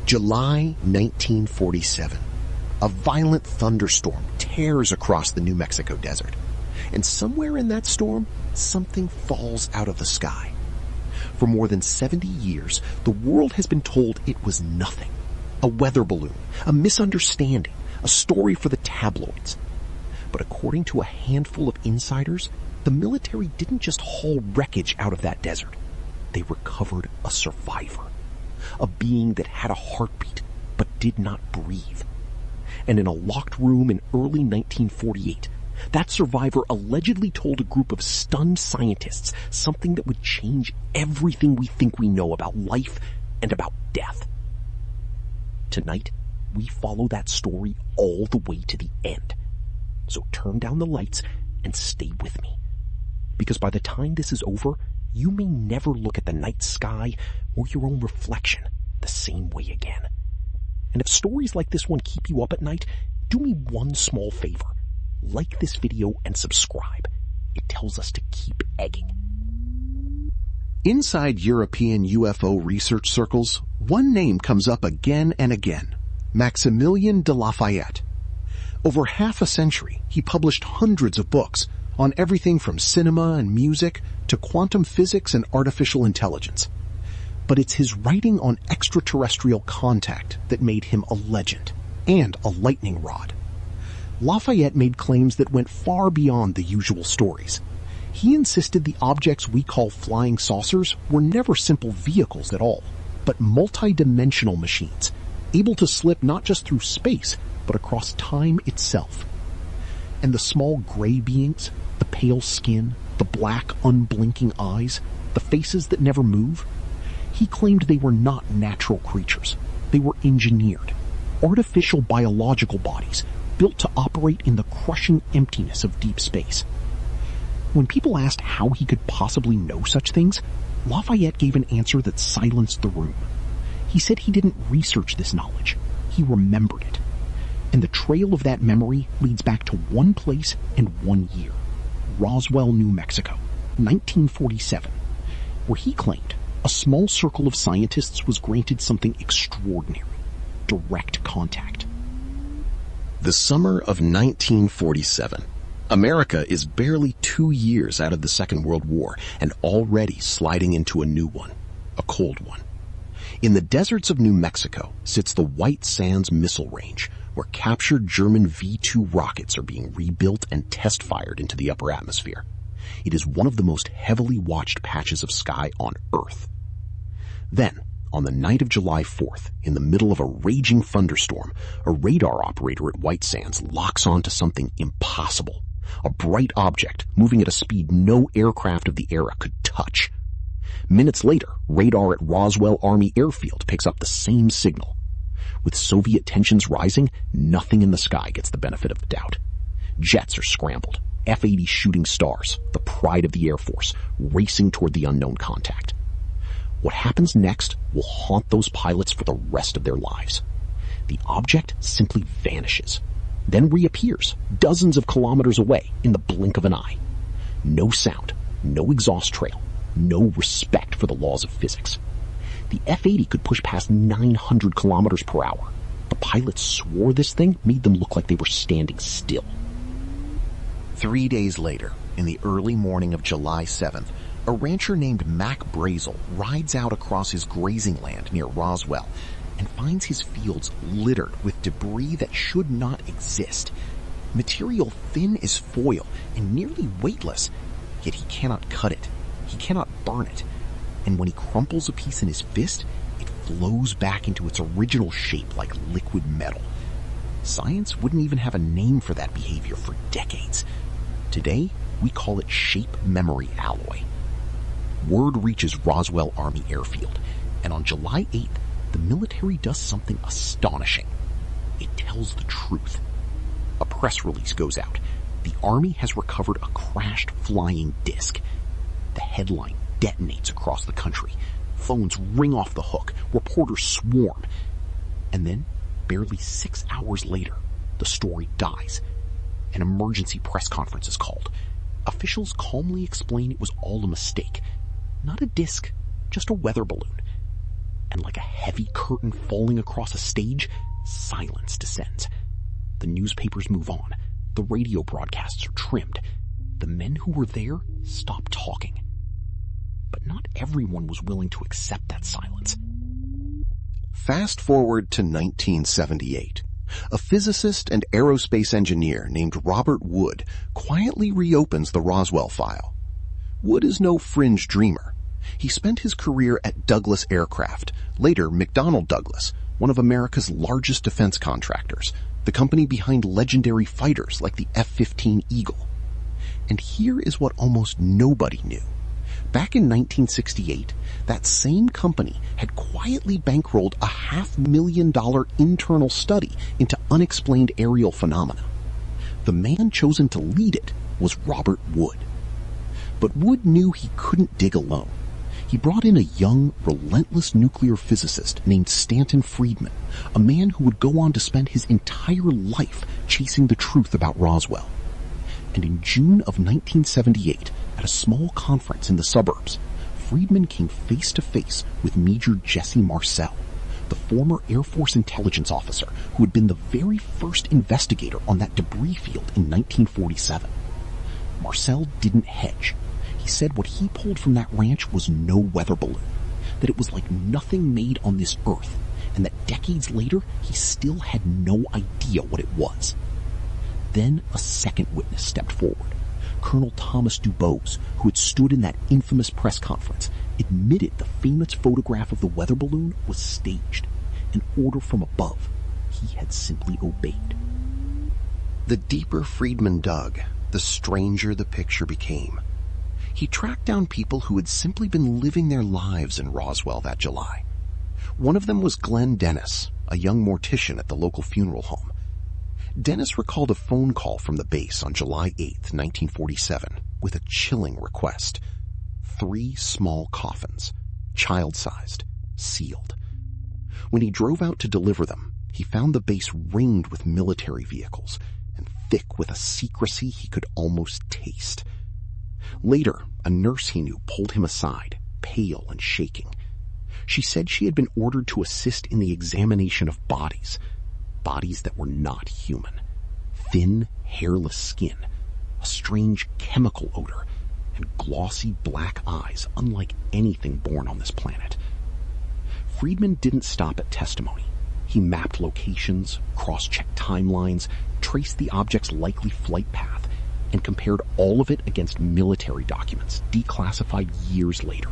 July 1947. A violent thunderstorm tears across the New Mexico desert. And somewhere in that storm, something falls out of the sky. For more than 70 years, the world has been told it was nothing. A weather balloon, a misunderstanding, a story for the tabloids. But according to a handful of insiders, the military didn't just haul wreckage out of that desert. They recovered a survivor. A being that had a heartbeat, but did not breathe. And in a locked room in early 1948, that survivor allegedly told a group of stunned scientists something that would change everything we think we know about life and about death. Tonight, we follow that story all the way to the end. So turn down the lights and stay with me. Because by the time this is over, you may never look at the night sky or your own reflection the same way again. And if stories like this one keep you up at night, do me one small favor. Like this video and subscribe. It tells us to keep egging. Inside European UFO research circles, one name comes up again and again. Maximillien de Lafayette. Over half a century, he published hundreds of books on everything from cinema and music to quantum physics and artificial intelligence. But it's his writing on extraterrestrial contact that made him a legend and a lightning rod. Lafayette made claims that went far beyond the usual stories. He insisted the objects we call flying saucers were never simple vehicles at all, but multi-dimensional machines, able to slip not just through space, but across time itself. And the small gray beings, the pale skin, the black unblinking eyes, the faces that never move, he claimed they were not natural creatures. They were engineered, artificial biological bodies built to operate in the crushing emptiness of deep space. When people asked how he could possibly know such things, Lafayette gave an answer that silenced the room. He said he didn't research this knowledge. He remembered it. And the trail of that memory leads back to one place and 1 year. Roswell, New Mexico, 1947, where he claimed a small circle of scientists was granted something extraordinary: direct contact. The summer of 1947. America is barely 2 years out of the Second World War and already sliding into a new one, a cold one. In the deserts of New Mexico sits the White Sands Missile Range, where captured German V-2 rockets are being rebuilt and test-fired into the upper atmosphere. It is one of the most heavily watched patches of sky on Earth. Then, on the night of July 4th, in the middle of a raging thunderstorm, a radar operator at White Sands locks onto something impossible. A bright object moving at a speed no aircraft of the era could touch. Minutes later, radar at Roswell Army Airfield picks up the same signal. With Soviet tensions rising, nothing in the sky gets the benefit of the doubt. Jets are scrambled, F-80 shooting stars, the pride of the Air Force, racing toward the unknown contact. What happens next will haunt those pilots for the rest of their lives. The object simply vanishes, then reappears dozens of kilometers away in the blink of an eye. No sound, no exhaust trail, no respect for the laws of physics. The F-80 could push past 900 kilometers per hour. The pilots swore this thing made them look like they were standing still. 3 days later, in the early morning of July 7th, a rancher named Mac Brazel rides out across his grazing land near Roswell and finds his fields littered with debris that should not exist. Material thin as foil and nearly weightless, yet he cannot cut it. He cannot burn it. And when he crumples a piece in his fist, it flows back into its original shape like liquid metal. Science wouldn't even have a name for that behavior for decades. Today, we call it shape memory alloy. Word reaches Roswell Army Airfield, and on July 8th, the military does something astonishing. It tells the truth. A press release goes out. The Army has recovered a crashed flying disc. The headline detonates across the country. Phones ring off the hook. Reporters swarm. And then, barely 6 hours later, the story dies. An emergency press conference is called. Officials calmly explain it was all a mistake. Not a disc, just a weather balloon. And like a heavy curtain falling across a stage, silence descends. The newspapers move on. The radio broadcasts are trimmed. The men who were there stop talking. But not everyone was willing to accept that silence. Fast forward to 1978. A physicist and aerospace engineer named Robert Wood quietly reopens the Roswell file. Wood is no fringe dreamer. He spent his career at Douglas Aircraft, later McDonnell Douglas, one of America's largest defense contractors, the company behind legendary fighters like the F-15 Eagle. And here is what almost nobody knew. Back in 1968, that same company had quietly bankrolled a $500,000 internal study into unexplained aerial phenomena. The man chosen to lead it was Robert Wood. But Wood knew he couldn't dig alone. He brought in a young, relentless nuclear physicist named Stanton Friedman, a man who would go on to spend his entire life chasing the truth about Roswell. And in June of 1978, at a small conference in the suburbs, Friedman came face to face with Major Jesse Marcel, the former Air Force intelligence officer who had been the very first investigator on that debris field in 1947. Marcel didn't hedge. He said what he pulled from that ranch was no weather balloon, that it was like nothing made on this earth, and that decades later he still had no idea what it was. Then a second witness stepped forward. Colonel Thomas Dubose, who had stood in that infamous press conference, admitted the famous photograph of the weather balloon was staged, an order from above. He had simply obeyed. The deeper Friedman dug, the stranger the picture became. He tracked down people who had simply been living their lives in Roswell that July. One of them was Glenn Dennis, a young mortician at the local funeral home. Dennis recalled a phone call from the base on July 8, 1947, with a chilling request. 3 small coffins, child-sized, sealed. When he drove out to deliver them, he found the base ringed with military vehicles and thick with a secrecy he could almost taste. Later, a nurse he knew pulled him aside, pale and shaking. She said she had been ordered to assist in the examination of bodies that were not human. Thin, hairless skin, a strange chemical odor, and glossy black eyes unlike anything born on this planet. Friedman didn't stop at testimony. He mapped locations, cross-checked timelines, traced the object's likely flight path, and compared all of it against military documents declassified years later.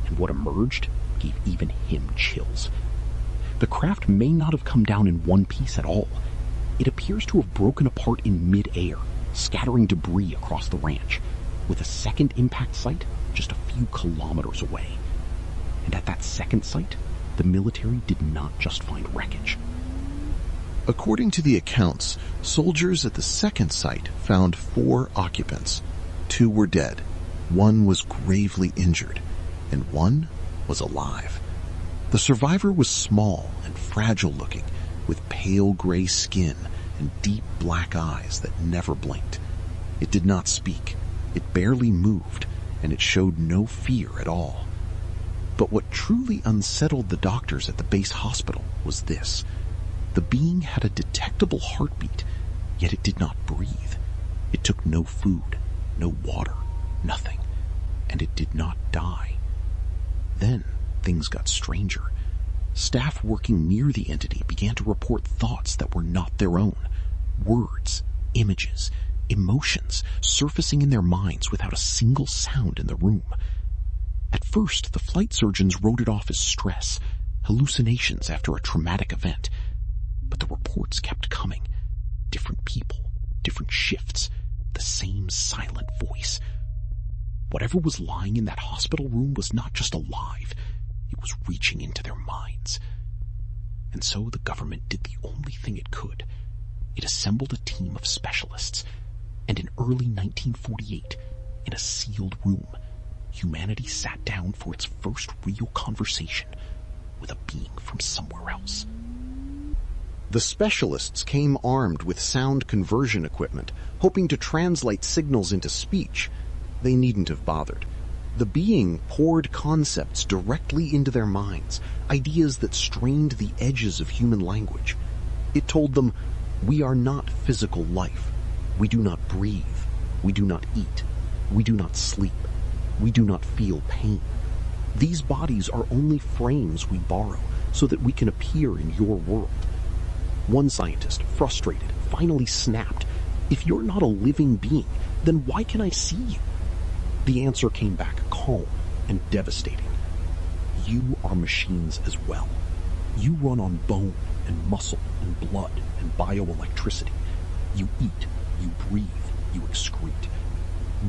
And what emerged gave even him chills. The craft may not have come down in one piece at all. It appears to have broken apart in mid-air, scattering debris across the ranch, with a second impact site just a few kilometers away. And at that second site, the military did not just find wreckage. According to the accounts, soldiers at the second site found 4 occupants. 2 were dead, 1 was gravely injured, and 1 was alive. The survivor was small and fragile-looking, with pale gray skin and deep black eyes that never blinked. It did not speak, it barely moved, and it showed no fear at all. But what truly unsettled the doctors at the base hospital was this. The being had a detectable heartbeat, yet it did not breathe. It took no food, no water, nothing, and it did not die. Then things got stranger. Staff working near the entity began to report thoughts that were not their own. Words, images, emotions surfacing in their minds without a single sound in the room. At first, the flight surgeons wrote it off as stress, hallucinations after a traumatic event. But the reports kept coming. Different people, different shifts, the same silent voice. Whatever was lying in that hospital room was not just alive, it was reaching into their minds. And so the government did the only thing it could. It assembled a team of specialists, and in early 1948, in a sealed room, humanity sat down for its first real conversation with a being from somewhere else. The specialists came armed with sound conversion equipment, hoping to translate signals into speech. They needn't have bothered. The being poured concepts directly into their minds, ideas that strained the edges of human language. It told them, "We are not physical life. We do not breathe. We do not eat. We do not sleep. We do not feel pain. These bodies are only frames we borrow so that we can appear in your world." One scientist, frustrated, finally snapped, "If you're not a living being, then why can I see you?" The answer came back calm and devastating. "You are machines as well. You run on bone and muscle and blood and bioelectricity. You eat, you breathe, you excrete.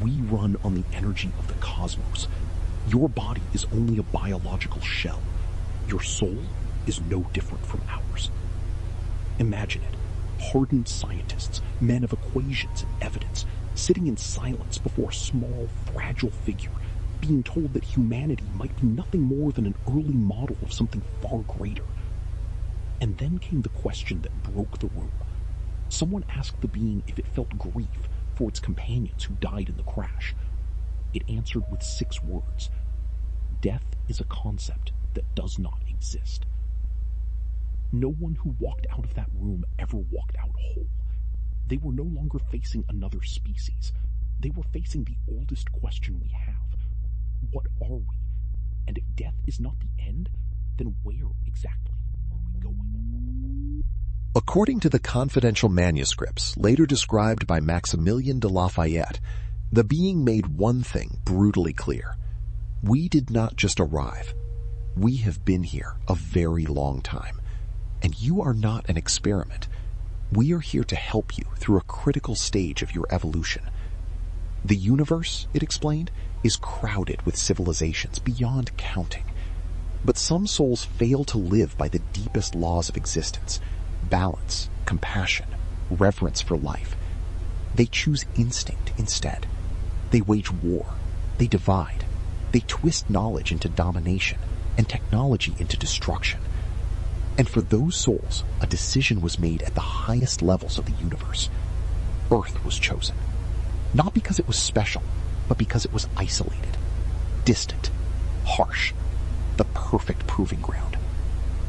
We run on the energy of the cosmos. Your body is only a biological shell. Your soul is no different from ours." Imagine it. Hardened scientists, men of equations and evidence, sitting in silence before a small, fragile figure, being told that humanity might be nothing more than an early model of something far greater. And then came the question that broke the room. Someone asked the being if it felt grief for its companions who died in the crash. It answered with 6 words: "Death is a concept that does not exist." No one who walked out of that room ever walked out whole. They were no longer facing another species. They were facing the oldest question we have. What are we? And if death is not the end, then where exactly are we going? According to the confidential manuscripts later described by Maximillien de Lafayette, the being made one thing brutally clear. We did not just arrive. We have been here a very long time. And you are not an experiment. We are here to help you through a critical stage of your evolution. The universe, it explained, is crowded with civilizations beyond counting. But some souls fail to live by the deepest laws of existence: balance, compassion, reverence for life. They choose instinct instead. They wage war. They divide. They twist knowledge into domination and technology into destruction. And for those souls, a decision was made at the highest levels of the universe. Earth was chosen. Not because it was special, but because it was isolated, distant, harsh, the perfect proving ground.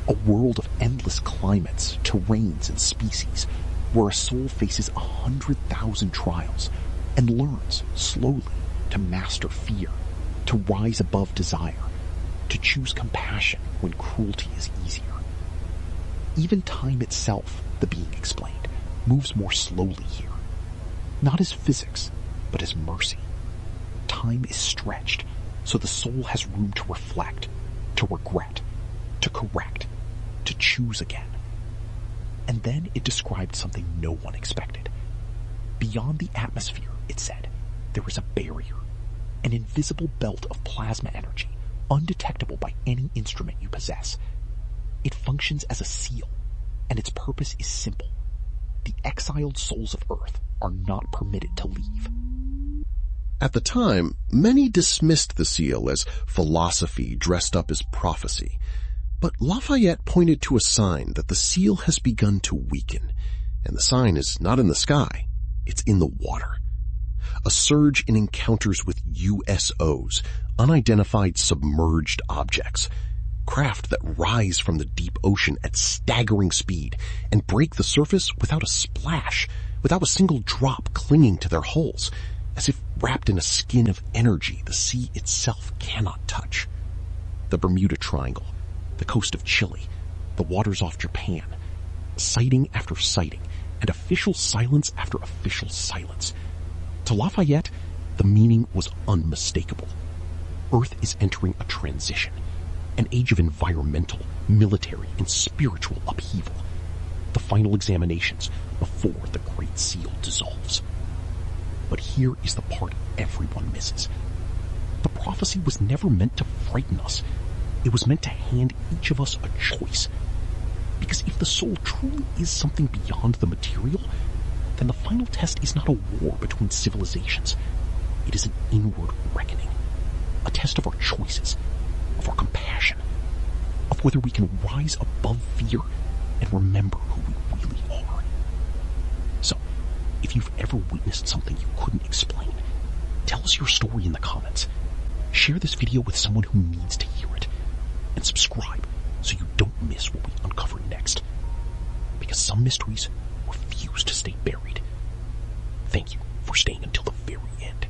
A world of endless climates, terrains, and species, where a soul faces 100,000 trials and learns slowly to master fear, to rise above desire, to choose compassion when cruelty is easier. Even time itself, the being explained, moves more slowly here. Not as physics, but as mercy. Time is stretched, so the soul has room to reflect, to regret, to correct, to choose again. And then it described something no one expected. Beyond the atmosphere, it said, there is a barrier, an invisible belt of plasma energy, undetectable by any instrument you possess. It functions as a seal, and its purpose is simple. The exiled souls of Earth are not permitted to leave. At the time, many dismissed the seal as philosophy dressed up as prophecy, but Lafayette pointed to a sign that the seal has begun to weaken, and the sign is not in the sky, it's in the water. A surge in encounters with USOs, unidentified submerged objects, craft that rise from the deep ocean at staggering speed and break the surface without a splash, without a single drop clinging to their hulls, as if wrapped in a skin of energy the sea itself cannot touch. The Bermuda Triangle, the coast of Chile, the waters off Japan, sighting after sighting, and official silence after official silence. To Lafayette, the meaning was unmistakable. Earth is entering a transition, an age of environmental, military, and spiritual upheaval. The final examinations before the Great Seal dissolves. But here is the part everyone misses. The prophecy was never meant to frighten us. It was meant to hand each of us a choice. Because if the soul truly is something beyond the material, then the final test is not a war between civilizations. It is an inward reckoning. A test of our choices, of our compassion, of whether we can rise above fear and remember who we really are. So, if you've ever witnessed something you couldn't explain, tell us your story in the comments. Share share this video with someone who needs to hear it. And subscribe so you don't miss what we uncover next. Because some mysteries refuse to stay buried. Thank you for staying until the very end.